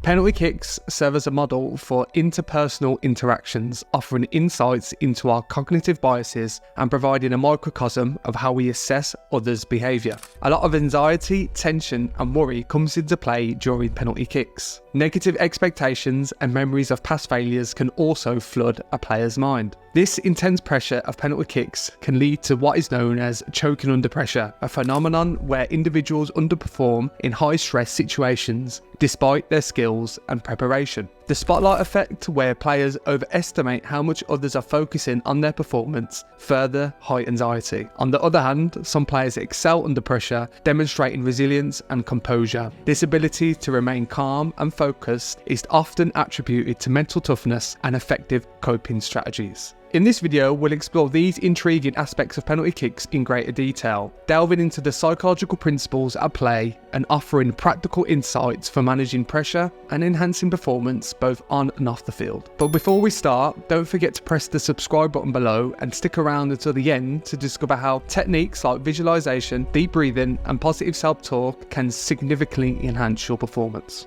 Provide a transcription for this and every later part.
Penalty kicks serve as a model for interpersonal interactions, offering insights into our cognitive biases and providing a microcosm of how we assess others' behaviour. A lot of anxiety, tension and worry comes into play during penalty kicks. Negative expectations and memories of past failures can also flood a player's mind. This intense pressure of penalty kicks can lead to what is known as choking under pressure, a phenomenon where individuals underperform in high-stress situations despite their skills and preparation. The spotlight effect, where players overestimate how much others are focusing on their performance, further heights anxiety. On the other hand, some players excel under pressure, demonstrating resilience and composure. This ability to remain calm and focused is often attributed to mental toughness and effective coping strategies. In this video, we'll explore these intriguing aspects of penalty kicks in greater detail, delving into the psychological principles at play and offering practical insights for managing pressure and enhancing performance both on and off the field. But before we start, don't forget to press the subscribe button below and stick around until the end to discover how techniques like visualization, deep breathing and positive self-talk can significantly enhance your performance.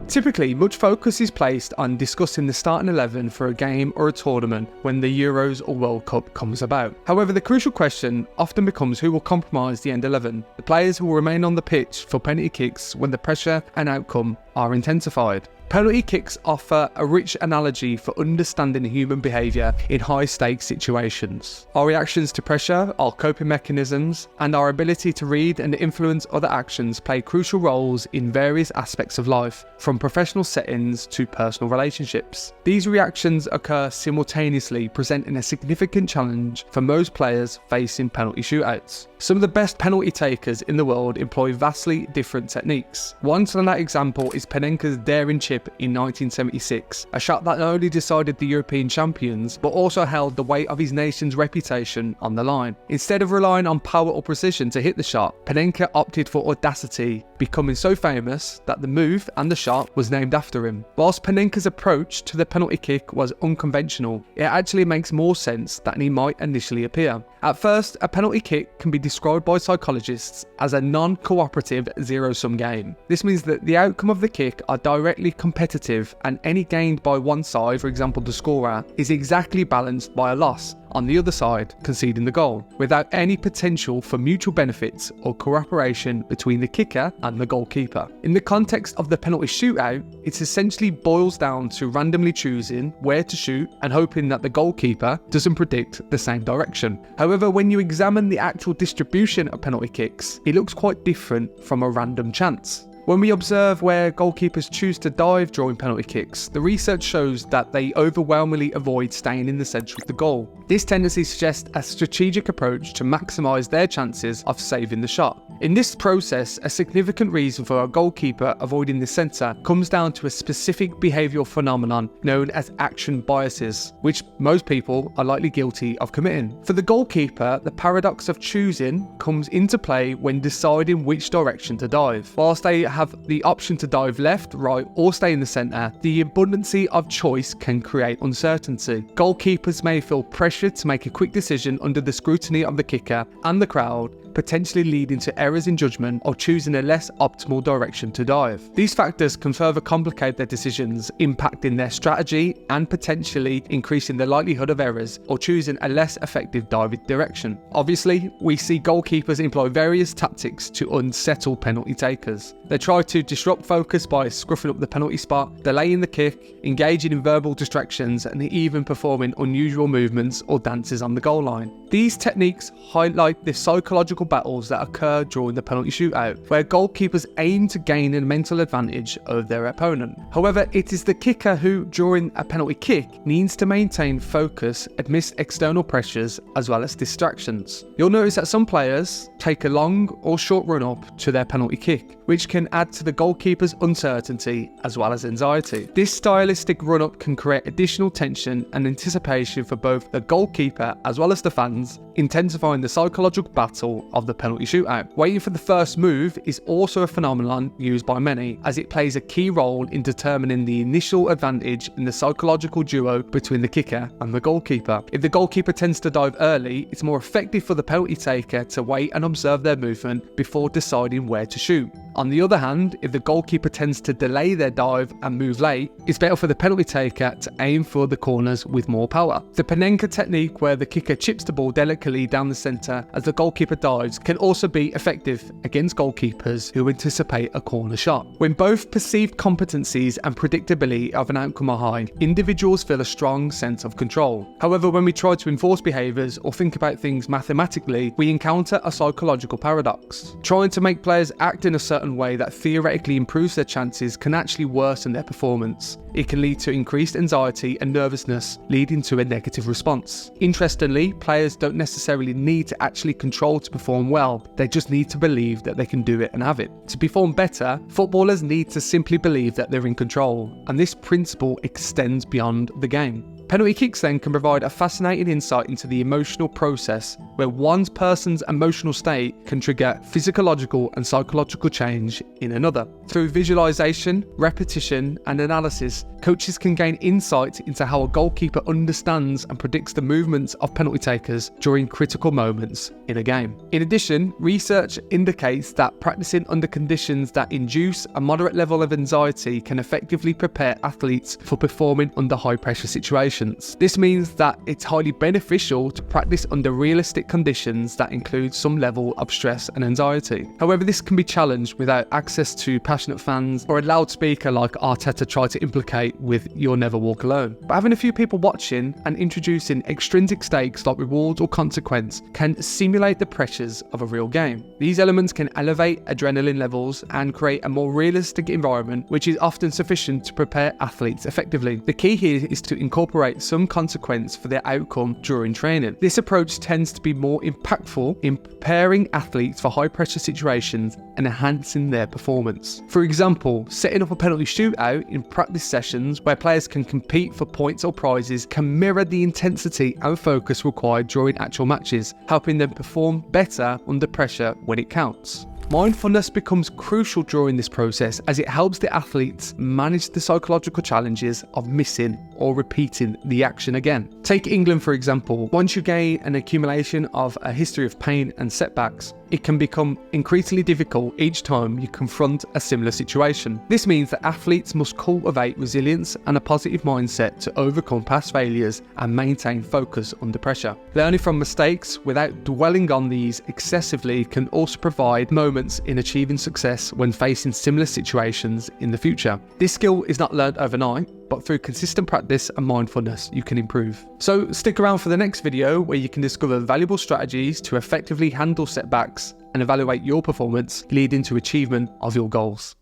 Typically, much focus is placed on discussing the starting 11 for a game or a tournament when the Euros or World Cup comes about. However, the crucial question often becomes who will compromise the end 11, the players who will remain on the pitch for penalty kicks when the pressure and outcome are intensified. Penalty kicks offer a rich analogy for understanding human behaviour in high-stakes situations. Our reactions to pressure, our coping mechanisms, and our ability to read and influence other actions play crucial roles in various aspects of life, from professional settings to personal relationships. These reactions occur simultaneously, presenting a significant challenge for most players facing penalty shootouts. Some of the best penalty takers in the world employ vastly different techniques. One standout example is Panenka's daring chip in 1976, a shot that not only decided the European champions, but also held the weight of his nation's reputation on the line. Instead of relying on power or precision to hit the shot, Panenka opted for audacity, becoming so famous that the move and the shot was named after him. Whilst Panenka's approach to the penalty kick was unconventional, it actually makes more sense than he might initially appear. At first, a penalty kick can be described by psychologists as a non-cooperative zero-sum game. This means that the outcome of the kick are directly competitive and any gained by one side, for example the scorer, is exactly balanced by a loss on the other side conceding the goal, without any potential for mutual benefits or cooperation between the kicker and the goalkeeper. In the context of the penalty shootout, it essentially boils down to randomly choosing where to shoot and hoping that the goalkeeper doesn't predict the same direction. However, when you examine the actual distribution of penalty kicks, it looks quite different from a random chance. When we observe where goalkeepers choose to dive during penalty kicks, the research shows that they overwhelmingly avoid staying in the centre of the goal. This tendency suggests a strategic approach to maximise their chances of saving the shot. In this process, a significant reason for a goalkeeper avoiding the centre comes down to a specific behavioural phenomenon known as action biases, which most people are likely guilty of committing. For the goalkeeper, the paradox of choosing comes into play when deciding which direction to dive. Whilst they have the option to dive left, right or stay in the centre, the abundancy of choice can create uncertainty. Goalkeepers may feel pressured to make a quick decision under the scrutiny of the kicker and the crowd, potentially leading to errors in judgment or choosing a less optimal direction to dive. These factors can further complicate their decisions, impacting their strategy and potentially increasing the likelihood of errors or choosing a less effective diving direction. Obviously, we see goalkeepers employ various tactics to unsettle penalty takers. They try to disrupt focus by scruffing up the penalty spot, delaying the kick, engaging in verbal distractions, and even performing unusual movements or dances on the goal line. These techniques highlight the psychological battles that occur during the penalty shootout, where goalkeepers aim to gain a mental advantage over their opponent. However, it is the kicker who, during a penalty kick, needs to maintain focus amidst external pressures as well as distractions. You'll notice that some players take a long or short run up to their penalty kick, which can add to the goalkeeper's uncertainty as well as anxiety. This stylistic run-up can create additional tension and anticipation for both the goalkeeper as well as the fans, intensifying the psychological battle of the penalty shootout. Waiting for the first move is also a phenomenon used by many, as it plays a key role in determining the initial advantage in the psychological duo between the kicker and the goalkeeper. If the goalkeeper tends to dive early, it's more effective for the penalty taker to wait and observe their movement before deciding where to shoot. On the other hand, if the goalkeeper tends to delay their dive and move late, it's better for the penalty taker to aim for the corners with more power. The Panenka technique, where the kicker chips the ball delicately down the centre as the goalkeeper dives, can also be effective against goalkeepers who anticipate a corner shot. When both perceived competencies and predictability of an outcome are high, individuals feel a strong sense of control. However, when we try to enforce behaviours or think about things mathematically, we encounter a psychological paradox. Trying to make players act in a certain way that theoretically improves their chances can actually worsen their performance. It can lead to increased anxiety and nervousness, leading to a negative response. Interestingly, players don't necessarily need to actually control to perform well, they just need to believe that they can do it and have it. To perform better, footballers need to simply believe that they're in control, and this principle extends beyond the game. Penalty kicks then can provide a fascinating insight into the emotional process, where one person's emotional state can trigger physiological and psychological change in another. Through visualization, repetition, and analysis, coaches can gain insight into how a goalkeeper understands and predicts the movements of penalty takers during critical moments in a game. In addition, research indicates that practicing under conditions that induce a moderate level of anxiety can effectively prepare athletes for performing under high-pressure situations. This means that it's highly beneficial to practice under realistic conditions that include some level of stress and anxiety. However, this can be challenged without access to passionate fans or a loudspeaker like Arteta tried to implicate with You'll Never Walk Alone. But having a few people watching and introducing extrinsic stakes like rewards or consequence can simulate the pressures of a real game. These elements can elevate adrenaline levels and create a more realistic environment, which is often sufficient to prepare athletes effectively. The key here is to incorporate some consequence for their outcome during training. This approach tends to be more impactful in preparing athletes for high pressure situations and enhancing their performance. For example, setting up a penalty shootout in practice sessions where players can compete for points or prizes can mirror the intensity and focus required during actual matches, helping them perform better under pressure when it counts. Mindfulness becomes crucial during this process as it helps the athletes manage the psychological challenges of missing or repeating the action again. Take England for example. Once you gain an accumulation of a history of pain and setbacks, it can become increasingly difficult each time you confront a similar situation. This means that athletes must cultivate resilience and a positive mindset to overcome past failures and maintain focus under pressure. Learning from mistakes without dwelling on these excessively can also provide moments in achieving success when facing similar situations in the future. This skill is not learned overnight, but through consistent practice and mindfulness, you can improve. So stick around for the next video where you can discover valuable strategies to effectively handle setbacks and evaluate your performance, leading to achievement of your goals.